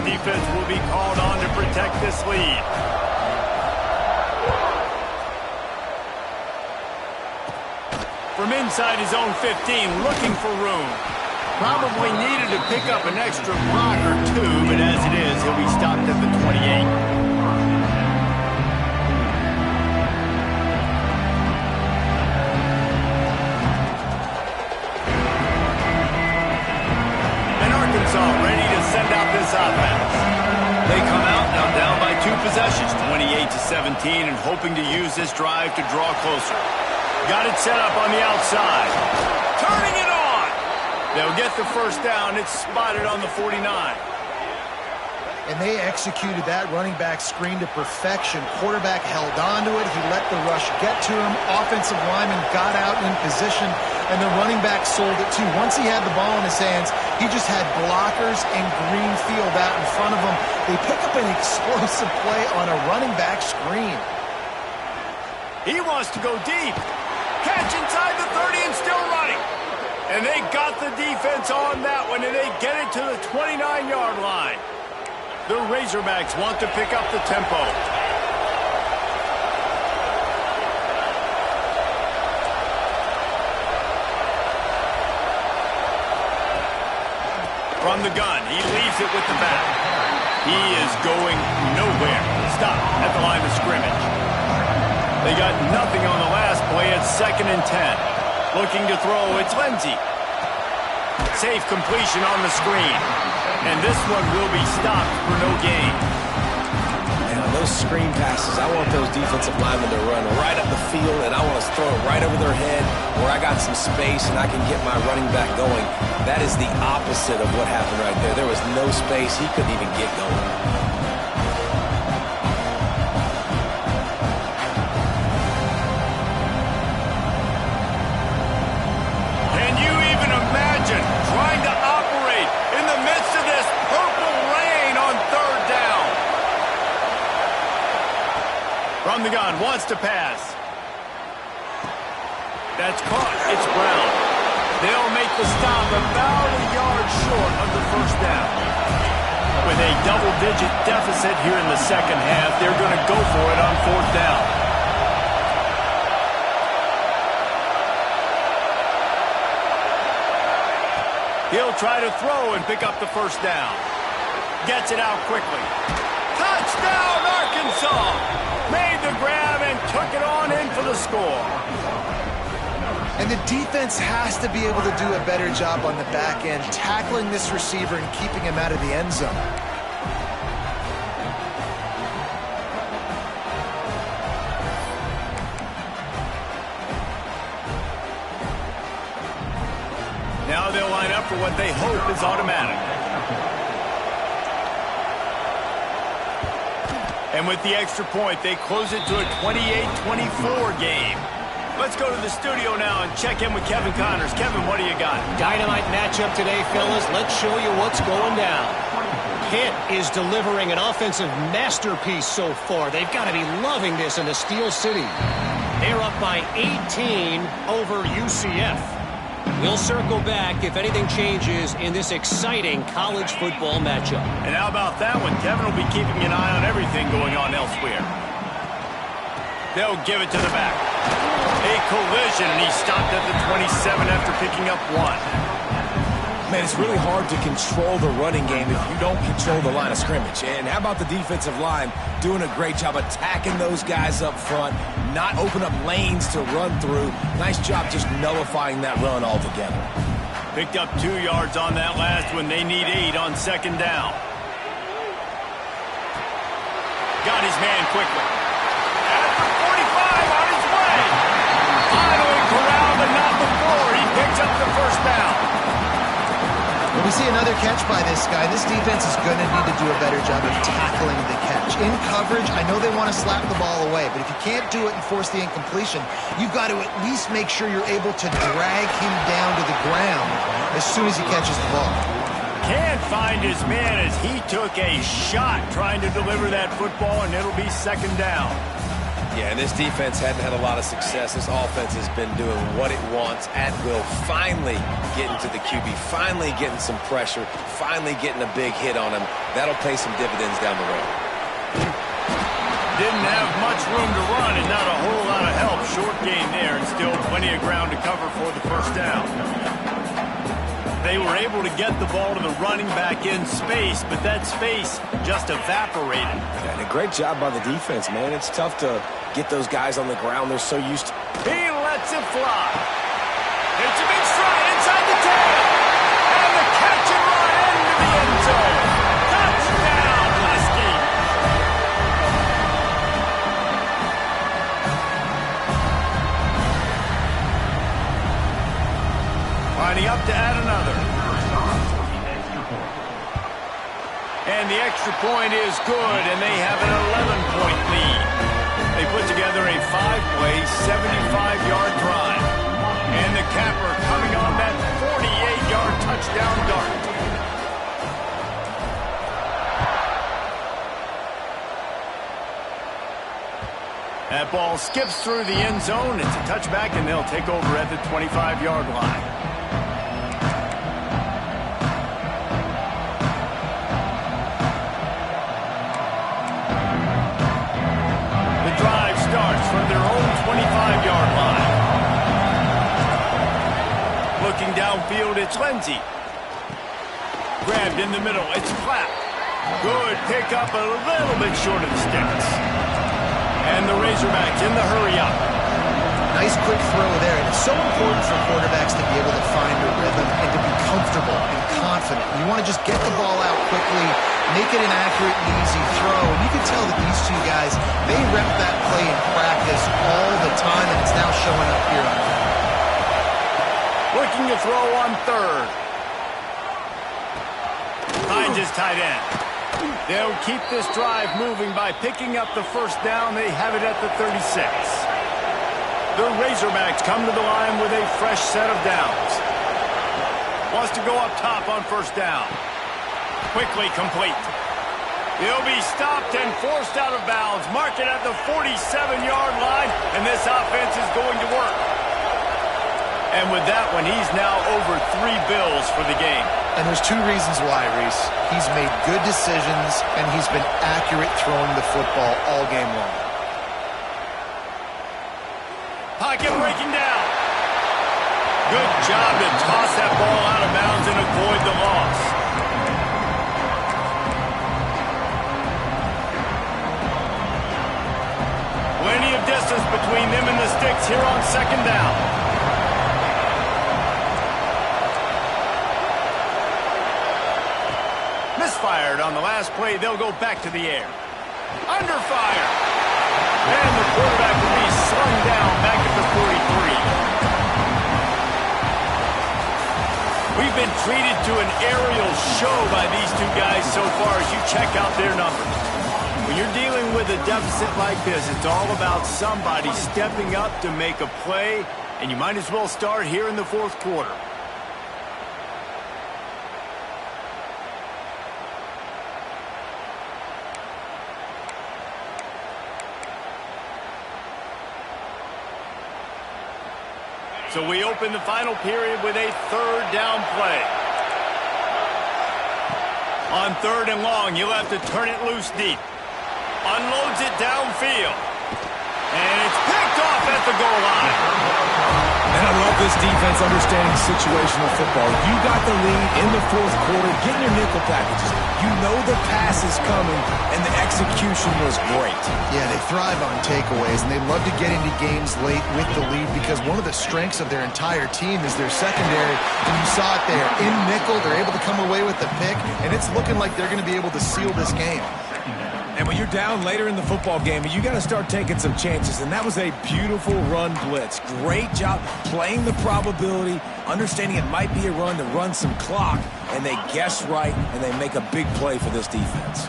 defense will be called on to protect this lead. From inside his own 15, looking for room. Probably needed to pick up an extra block or two, but as it is, he'll be stopped at the 28. Ready to send out this offense. They come out now down by 2 possessions, 28-17, and hoping to use this drive to draw closer. Got it set up on the outside. Turning it on. They'll get the first down. It's spotted on the 49. And they executed that running back screen to perfection. Quarterback held on to it. He let the rush get to him. Offensive lineman got out in position, and the running back sold it too. Once he had the ball in his hands, he just had blockers and green field out in front of him. They pick up an explosive play on a running back screen. He wants to go deep. Catch inside the 30 and still running. And they got the defense on that one, and they get it to the 29-yard line. The Razorbacks want to pick up the tempo. From the gun, he leaves it with the back. He is going nowhere. Stop at the line of scrimmage. They got nothing on the last play. It's 2nd and 10. Looking to throw, it's Lindsey. Safe completion on the screen. And this one will be stopped for no gain. And on those screen passes, I want those defensive linemen to run right up the field, and I want to throw it right over their head where I got some space and I can get my running back going. That is the opposite of what happened right there. There was no space. He couldn't even get going. Trying to operate in the midst of this purple rain on 3rd down. From the gun, wants to pass. That's caught. It's Brown. They'll make the stop about a yard short of the first down. With a double-digit deficit here in the second half, they're going to go for it on 4th down. He'll try to throw and pick up the first down. Gets it out quickly. Touchdown, Arkansas! Made the grab and took it on in for the score. And the defense has to be able to do a better job on the back end, tackling this receiver and keeping him out of the end zone. Now they'll line up for what they hope is automatic. And with the extra point, they close it to a 28-24 game. Let's go to the studio now and check in with Kevin Connors. Kevin, what do you got? Dynamite matchup today, fellas. Let's show you what's going down. Pitt is delivering an offensive masterpiece so far. They've got to be loving this in the Steel City. They're up by 18 over UCF. We'll circle back if anything changes in this exciting college football matchup. And how about that one? Kevin will be keeping an eye on everything going on elsewhere. They'll give it to the back. A collision, and he stopped at the 27 after picking up 1. Man, it's really hard to control the running game if you don't control the line of scrimmage. And how about the defensive line doing a great job attacking those guys up front, not open up lanes to run through. Nice job just nullifying that run altogether. Picked up 2 yards on that last one. They need 8 on 2nd down. Got his man quickly. At the 45 on his way. Finally corralled, but not before. He picks up the first down. When we see another catch by this guy, this defense is going to need to do a better job of tackling the catch. In coverage, I know they want to slap the ball away, but if you can't do it and force the incompletion, you've got to at least make sure you're able to drag him down to the ground as soon as he catches the ball. Can't find his man as he took a shot trying to deliver that football, and it'll be 2nd down. Yeah, and this defense hadn't had a lot of success. This offense has been doing what it wants at will, finally getting to the QB, finally getting some pressure, finally getting a big hit on him. That'll pay some dividends down the road. Didn't have much room to run and not a whole lot of help. Short gain there and still plenty of ground to cover for the first down. They were able to get the ball to the running back in space, but that space just evaporated. And a great job by the defense, man. It's tough to get those guys on the ground. They're so used to... He lets it fly. It's a big stride inside the 10. And the catch and run into the end zone. Touchdown, Husky. Lining up to add another. And the extra point is good, and they have an 11-point lead. They put together a 5-play, 75-yard drive. And the capper coming on that 48-yard touchdown dart. That ball skips through the end zone. It's a touchback, and they'll take over at the 25-yard line. From their own 25-yard line. Looking downfield, it's Lindsey. Grabbed in the middle, it's Clapp. Good pick up, a little bit short of the sticks. And the Razorbacks in the hurry up. Nice quick throw there. And it's so important for quarterbacks to be able to find a rhythm and to be comfortable and confident. You want to just get the ball out quickly, make it an accurate and easy throw. And you can tell that these two guys, they rep that play in practice all the time, and it's now showing up here on film. Looking to throw on third. Finds his tight end. They'll keep this drive moving by picking up the first down. They have it at the 36. The Razorbacks come to the line with a fresh set of downs. Wants to go up top on first down. Quickly complete. He'll be stopped and forced out of bounds. Mark it at the 47-yard line, and this offense is going to work. And with that one, he's now over 3 bills for the game. And there's 2 reasons why, Reese. He's made good decisions, and he's been accurate throwing the football all game long. Pocket breaking down. Good job to toss that ball out of bounds and avoid the loss. Plenty of distance between them and the sticks here on second down. Misfired on the last play. They'll go back to the air. Under fire. And the quarterback will be slung down back at the 43. We've been treated to an aerial show by these two guys so far as you check out their numbers. When you're dealing with a deficit like this, it's all about somebody stepping up to make a play, and you might as well start here in the fourth quarter. So we open the final period with a third down play. On third and long, you'll have to turn it loose deep. Unloads it downfield. And it's picked off at the goal line. And I love this defense understanding situational football. You got the lead in the fourth quarter, getting your nickel packages. You know the pass is coming, and the execution was great. Yeah, they thrive on takeaways, and they love to get into games late with the lead because one of the strengths of their entire team is their secondary. And you saw it there. In nickel, they're able to come away with the pick, and it's looking like they're going to be able to seal this game. And when you're down later in the football game, you got to start taking some chances. And that was a beautiful run blitz. Great job playing the probability, understanding it might be a run to run some clock. And they guess right, and they make a big play for this defense.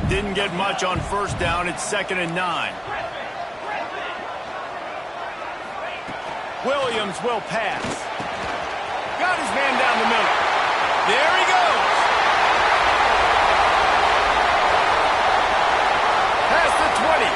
Didn't get much on first down. It's 2nd and 9. Williams will pass. Got his man down the middle. There he goes. Past the 20.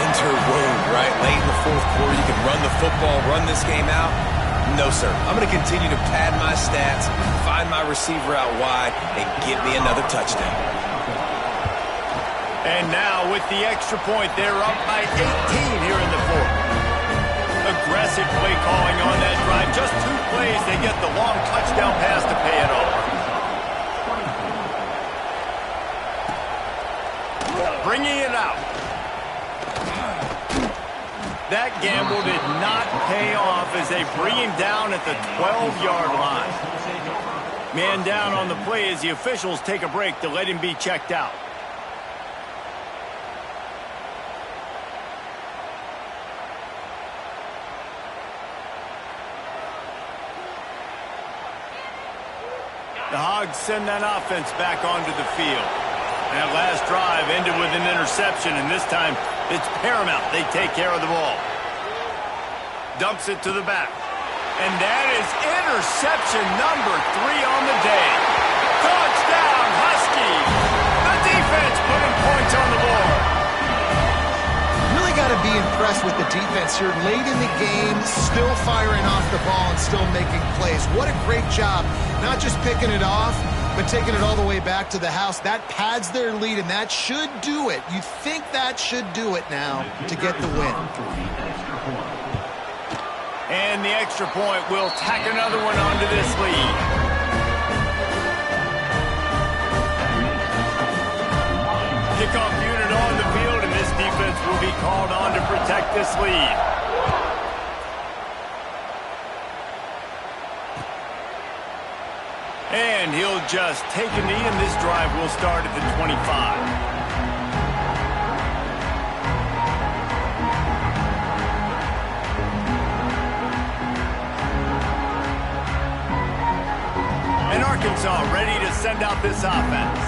interwove, right? Late in the fourth quarter, you can run the football, run this game out. No, sir. I'm going to continue to pad my stats, find my receiver out wide, and get me another touchdown. And now with the extra point, they're up by 18 here in the fourth. Aggressive play calling on that drive. Just 2 plays, they get the long touchdown pass to pay it off. Bringing it out. That gamble did not pay off as they bring him down at the 12-yard line. Man down on the play as the officials take a break to let him be checked out. The Hogs send that offense back onto the field. That last drive ended with an interception, and this time it's paramount they take care of the ball. Dumps it to the back. And that is interception number 3 on the day. Touchdown, Huskies! The defense putting points on the board. Really got to be impressed with the defense here. Late in the game, still firing off the ball and still making plays. What a great job. Not just picking it off, but taking it all the way back to the house. That pads their lead, and that should do it. You think that should do it now to get the win. And the extra point will tack another one onto this lead. Kickoff unit on the field, and this defense will be called on to protect this lead. And he'll just take a knee, and this drive will start at the 25. And Arkansas ready to send out this offense.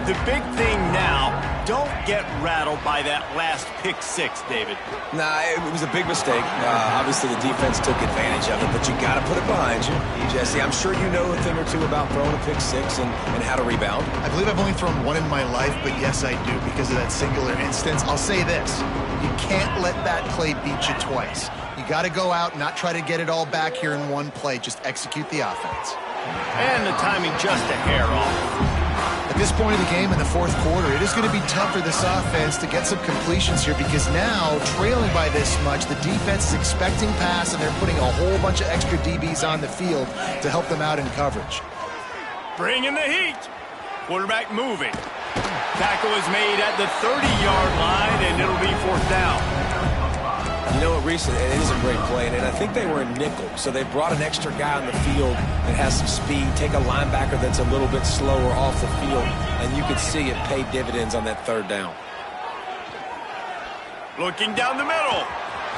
The big thing now, don't get rattled by that last pick 6, David. Nah, it was a big mistake. Obviously, the defense took advantage of it, but you got to put it behind you. Jesse, I'm sure you know a thing or two about throwing a pick 6 and how to rebound. I believe I've only thrown one in my life, but yes, I do because of that singular instance. I'll say this. You can't let that play beat you twice. You got to go out and not try to get it all back here in one play. Just execute the offense. And the timing just a hair off. At this point of the game in the fourth quarter, it is going to be tough for this offense to get some completions here because now, trailing by this much, the defense is expecting pass, and they're putting a whole bunch of extra DBs on the field to help them out in coverage. Bring in the heat. Quarterback moving. Tackle is made at the 30-yard line, and it'll be 4th down. You know what, Reese, it is a great play, and I think they were in nickel, so they brought an extra guy on the field that has some speed, take a linebacker that's a little bit slower off the field, and you could see it pay dividends on that 3rd down. Looking down the middle.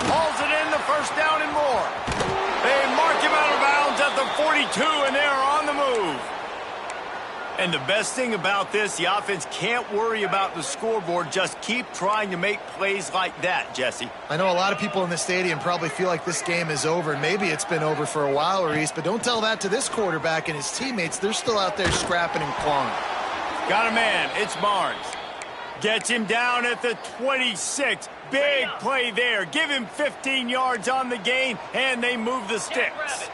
Hauls it in, the 1st down and more. They mark him out of bounds at the 42, and they are on the move. And the best thing about this, the offense can't worry about the scoreboard. Just keep trying to make plays like that, Jesse. I know a lot of people in the stadium probably feel like this game is over, and maybe it's been over for a while, Reese, but don't tell that to this quarterback and his teammates. They're still out there scrapping and clawing. Got a man. It's Barnes. Gets him down at the 26. Big play there. Give him 15 yards on the gain, and they move the sticks.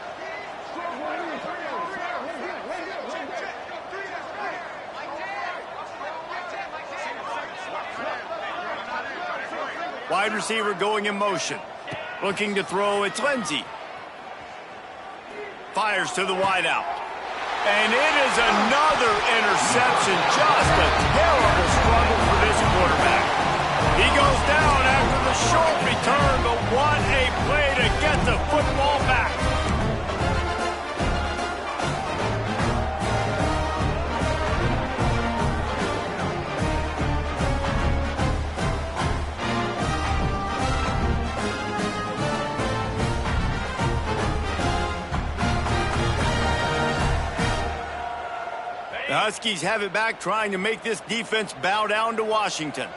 Wide receiver going in motion. Looking to throw, it's Lindsey. Fires to the wideout. And it is another interception. Just a terrible struggle for this quarterback. He goes down after the short return, but what a play to get the football back. The Huskies have it back, trying to make this defense bow down to Washington.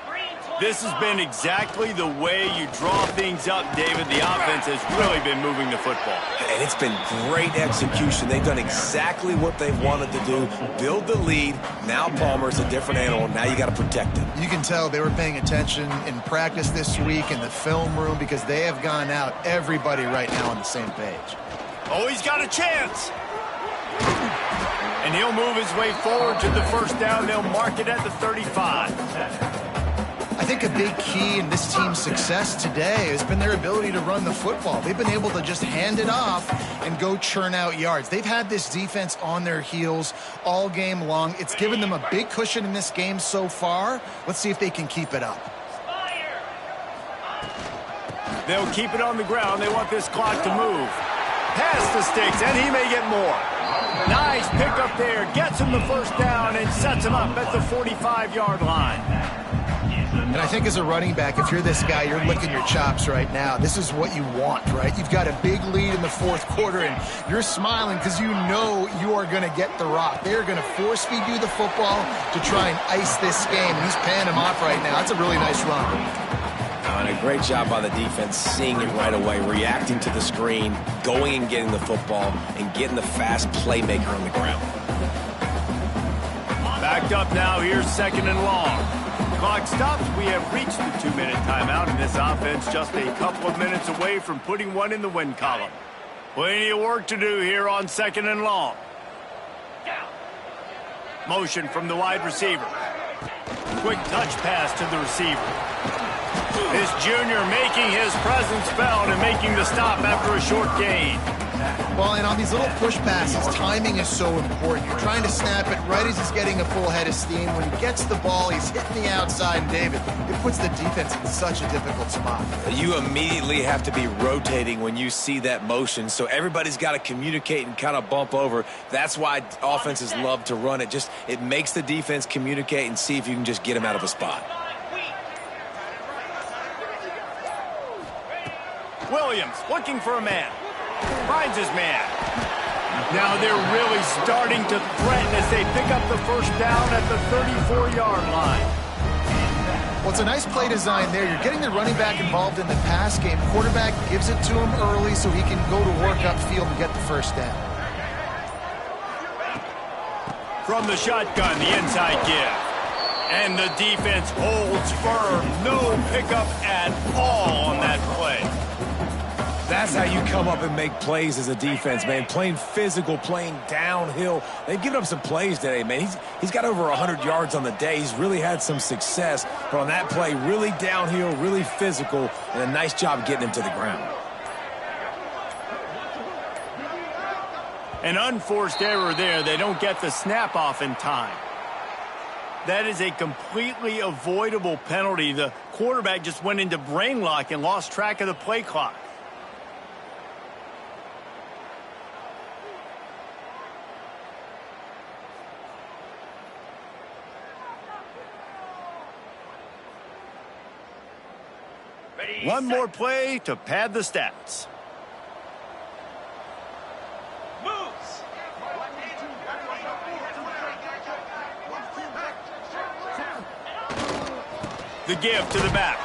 This has been exactly the way you draw things up, David. The offense has really been moving the football. And it's been great execution. They've done exactly what they've wanted to do. Build the lead. Now Palmer's a different animal. Now you got to protect him. You can tell they were paying attention in practice this week in the film room because they have gone out, everybody right now on the same page. Oh, he's got a chance. And he'll move his way forward to the first down. They'll mark it at the 35. I think a big key in this team's success today has been their ability to run the football. They've been able to just hand it off and go churn out yards. They've had this defense on their heels all game long. It's given them a big cushion in this game so far. Let's see if they can keep it up. They'll keep it on the ground. They want this clock to move. Past the sticks, and he may get more. Nice pickup there. Gets him the first down and sets him up at the 45-yard line. And I think as a running back, if you're this guy, you're licking your chops right now. This is what you want, right? You've got a big lead in the fourth quarter, and you're smiling because you know you are going to get the rock. They're going to force-feed you the football to try and ice this game. He's paying him off right now. That's a really nice run. And a great job by the defense seeing it right away, reacting to the screen, going and getting the football, and getting the fast playmaker on the ground. Backed up now. Here's second and long. Clock stops. We have reached the 2-minute timeout, and this offense just a couple of minutes away from putting one in the win column. Plenty of work to do here on second and long. Motion from the wide receiver. Quick touch pass to the receiver. This junior making his presence felt and making the stop after a short gain. Well, and on these little push passes, timing is so important. You're trying to snap it right as he's getting a full head of steam. When he gets the ball, he's hitting the outside, and David, it puts the defense in such a difficult spot. You immediately have to be rotating when you see that motion, so everybody's got to communicate and kind of bump over. That's why offenses love to run it. It makes the defense communicate and see if you can just get him out of a spot. Williams looking for a man. Finds his man. Now they're really starting to threaten as they pick up the first down at the 34-yard line. Well, it's a nice play design there. You're getting the running back involved in the pass game. Quarterback gives it to him early so he can go to work upfield and get the first down. From the shotgun, the inside give. And the defense holds firm. No pickup at all on that play. That's how you come up and make plays as a defense, man. Playing physical, playing downhill. They've given up some plays today, man. He's got over 100 yards on the day. He's really had some success. But on that play, really downhill, really physical, and a nice job getting him to the ground. An unforced error there. They don't get the snap off in time. That is a completely avoidable penalty. The quarterback just went into brain lock and lost track of the play clock. One more play to pad the stats. The give to the back.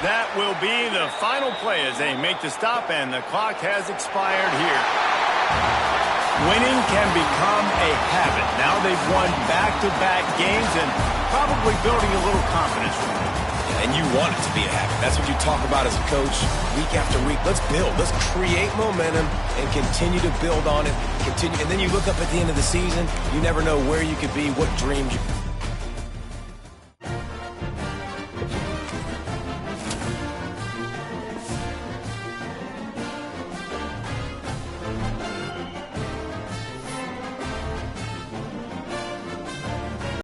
That will be the final play as they make the stop, and the clock has expired here. Winning can become a habit. Now they've won back-to-back games and probably building a little confidence from it. And you want it to be a habit. That's what you talk about as a coach week after week. Let's build. Let's create momentum and continue to build on it. And then you look up at the end of the season, you never know where you could be, what dreams you